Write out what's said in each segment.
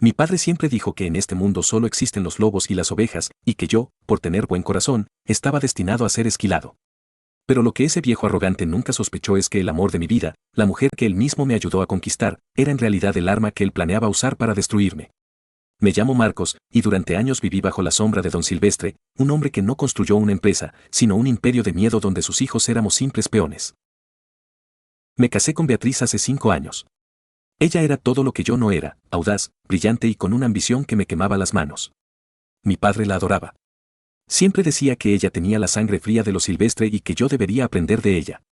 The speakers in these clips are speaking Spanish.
Mi padre siempre dijo que en este mundo solo existen los lobos y las ovejas, y que yo, por tener buen corazón, estaba destinado a ser esquilado. Pero lo que ese viejo arrogante nunca sospechó es que el amor de mi vida, la mujer que él mismo me ayudó a conquistar, era en realidad el arma que él planeaba usar para destruirme. Me llamo Marcos, y durante años viví bajo la sombra de don Silvestre, un hombre que no construyó una empresa, sino un imperio de miedo donde sus hijos éramos simples peones. Me casé con Beatriz hace 5 años. Ella era todo lo que yo no era, audaz, brillante y con una ambición que me quemaba las manos. Mi padre la adoraba. Siempre decía que ella tenía la sangre fría de lo silvestre y que yo debería aprender de ella.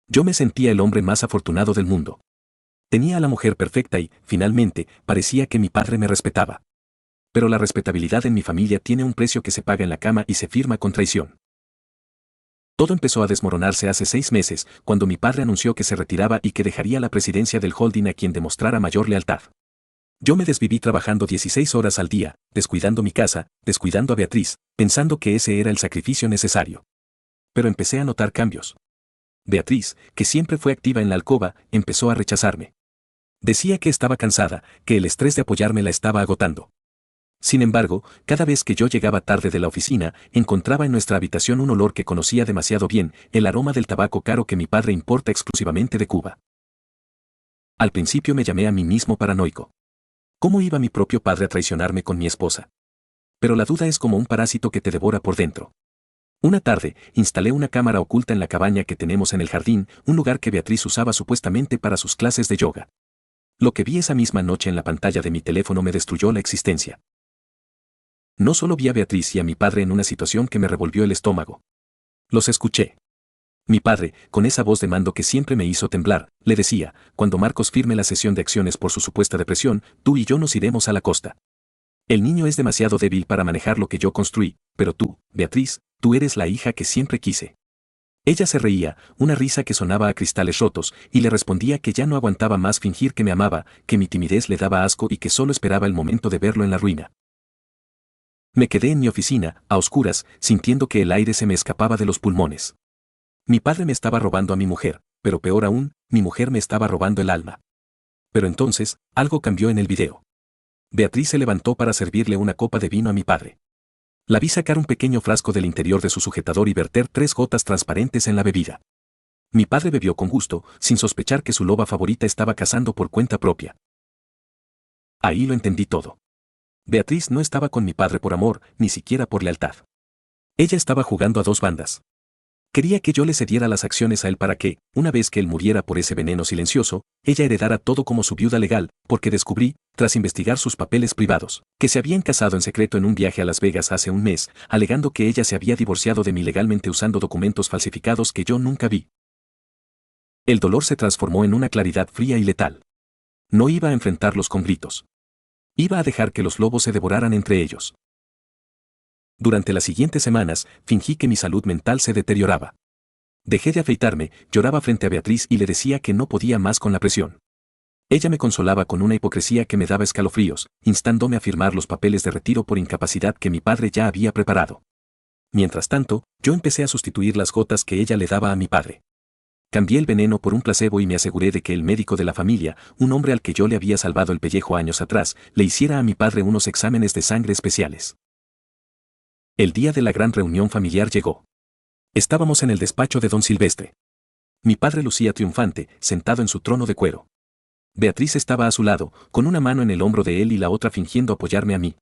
Yo me sentía el hombre más afortunado del mundo. Tenía a la mujer perfecta y, finalmente, parecía que mi padre me respetaba. Pero la respetabilidad en mi familia tiene un precio que se paga en la cama y se firma con traición. Todo empezó a desmoronarse hace 6 meses, cuando mi padre anunció que se retiraba y que dejaría la presidencia del holding a quien demostrara mayor lealtad. Yo me desviví trabajando 16 horas al día, descuidando mi casa, descuidando a Beatriz, pensando que ese era el sacrificio necesario. Pero empecé a notar cambios. Beatriz, que siempre fue activa en la alcoba, empezó a rechazarme. Decía que estaba cansada, que el estrés de apoyarme la estaba agotando. Sin embargo, cada vez que yo llegaba tarde de la oficina, encontraba en nuestra habitación un olor que conocía demasiado bien, el aroma del tabaco caro que mi padre importa exclusivamente de Cuba. Al principio me llamé a mí mismo paranoico. ¿Cómo iba mi propio padre a traicionarme con mi esposa? Pero la duda es como un parásito que te devora por dentro. Una tarde, instalé una cámara oculta en la cabaña que tenemos en el jardín, un lugar que Beatriz usaba supuestamente para sus clases de yoga. Lo que vi esa misma noche en la pantalla de mi teléfono me destruyó la existencia. No solo vi a Beatriz y a mi padre en una situación que me revolvió el estómago. Los escuché. Mi padre, con esa voz de mando que siempre me hizo temblar, le decía, cuando Marcos firme la cesión de acciones por su supuesta depresión, tú y yo nos iremos a la costa. El niño es demasiado débil para manejar lo que yo construí, pero tú, Beatriz, tú eres la hija que siempre quise. Ella se reía, una risa que sonaba a cristales rotos, y le respondía que ya no aguantaba más fingir que me amaba, que mi timidez le daba asco y que solo esperaba el momento de verlo en la ruina. Me quedé en mi oficina, a oscuras, sintiendo que el aire se me escapaba de los pulmones. Mi padre me estaba robando a mi mujer, pero peor aún, mi mujer me estaba robando el alma. Pero entonces, algo cambió en el video. Beatriz se levantó para servirle una copa de vino a mi padre. La vi sacar un pequeño frasco del interior de su sujetador y verter 3 gotas transparentes en la bebida. Mi padre bebió con gusto, sin sospechar que su loba favorita estaba cazando por cuenta propia. Ahí lo entendí todo. Beatriz no estaba con mi padre por amor, ni siquiera por lealtad. Ella estaba jugando a 2 bandas. Quería que yo le cediera las acciones a él para que, una vez que él muriera por ese veneno silencioso, ella heredara todo como su viuda legal, porque descubrí, tras investigar sus papeles privados, que se habían casado en secreto en un viaje a Las Vegas hace un mes, alegando que ella se había divorciado de mí legalmente usando documentos falsificados que yo nunca vi. El dolor se transformó en una claridad fría y letal. No iba a enfrentarlos con gritos. Iba a dejar que los lobos se devoraran entre ellos. Durante las siguientes semanas, fingí que mi salud mental se deterioraba. Dejé de afeitarme, lloraba frente a Beatriz y le decía que no podía más con la presión. Ella me consolaba con una hipocresía que me daba escalofríos, instándome a firmar los papeles de retiro por incapacidad que mi padre ya había preparado. Mientras tanto, yo empecé a sustituir las gotas que ella le daba a mi padre. Cambié el veneno por un placebo y me aseguré de que el médico de la familia, un hombre al que yo le había salvado el pellejo años atrás, le hiciera a mi padre unos exámenes de sangre especiales. El día de la gran reunión familiar llegó. Estábamos en el despacho de don Silvestre. Mi padre lucía triunfante, sentado en su trono de cuero. Beatriz estaba a su lado, con una mano en el hombro de él y la otra fingiendo apoyarme a mí.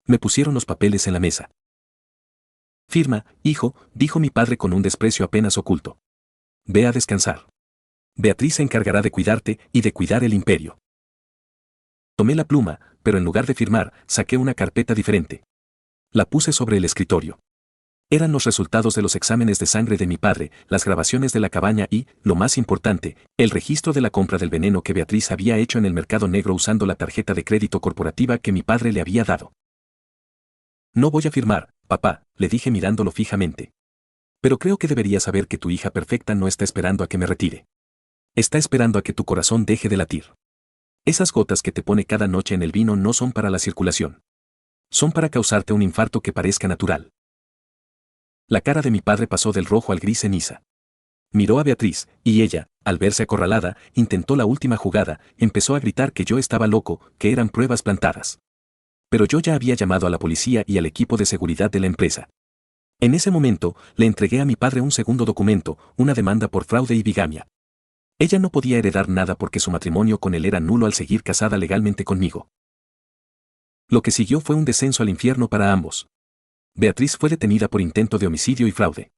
Me pusieron los papeles en la mesa. Firma, hijo, dijo mi padre con un desprecio apenas oculto. Ve a descansar. Beatriz se encargará de cuidarte y de cuidar el imperio. Tomé la pluma, pero en lugar de firmar, saqué una carpeta diferente. La puse sobre el escritorio. Eran los resultados de los exámenes de sangre de mi padre, las grabaciones de la cabaña y, lo más importante, el registro de la compra del veneno que Beatriz había hecho en el mercado negro usando la tarjeta de crédito corporativa que mi padre le había dado. No voy a firmar, papá, le dije mirándolo fijamente. Pero creo que deberías saber que tu hija perfecta no está esperando a que me retire. Está esperando a que tu corazón deje de latir. Esas gotas que te pone cada noche en el vino no son para la circulación. Son para causarte un infarto que parezca natural. La cara de mi padre pasó del rojo al gris ceniza. Miró a Beatriz, y ella, al verse acorralada, intentó la última jugada, empezó a gritar que yo estaba loco, que eran pruebas plantadas. Pero yo ya había llamado a la policía y al equipo de seguridad de la empresa. En ese momento, le entregué a mi padre un segundo documento, una demanda por fraude y bigamia. Ella no podía heredar nada porque su matrimonio con él era nulo al seguir casada legalmente conmigo. Lo que siguió fue un descenso al infierno para ambos. Beatriz fue detenida por intento de homicidio y fraude.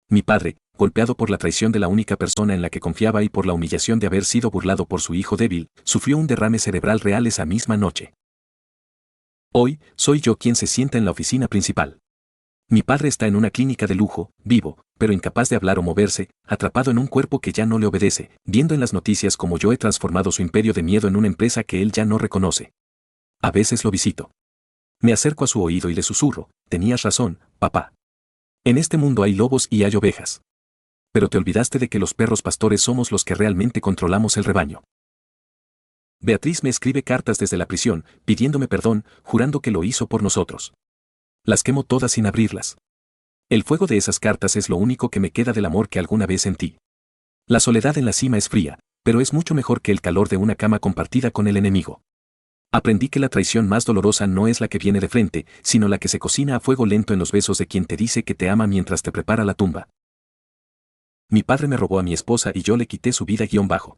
Mi padre, golpeado por la traición de la única persona en la que confiaba y por la humillación de haber sido burlado por su hijo débil, sufrió un derrame cerebral real esa misma noche. Hoy, soy yo quien se sienta en la oficina principal. Mi padre está en una clínica de lujo, vivo, pero incapaz de hablar o moverse, atrapado en un cuerpo que ya no le obedece, viendo en las noticias cómo yo he transformado su imperio de miedo en una empresa que él ya no reconoce. A veces lo visito. Me acerco a su oído y le susurro, tenías razón, papá. En este mundo hay lobos y hay ovejas. Pero te olvidaste de que los perros pastores somos los que realmente controlamos el rebaño. Beatriz me escribe cartas desde la prisión, pidiéndome perdón, jurando que lo hizo por nosotros. Las quemo todas sin abrirlas. El fuego de esas cartas es lo único que me queda del amor que alguna vez sentí. La soledad en la cima es fría, pero es mucho mejor que el calor de una cama compartida con el enemigo. Aprendí que la traición más dolorosa no es la que viene de frente, sino la que se cocina a fuego lento en los besos de quien te dice que te ama mientras te prepara la tumba. Mi padre me robó a mi esposa y yo le quité su vida-bajo.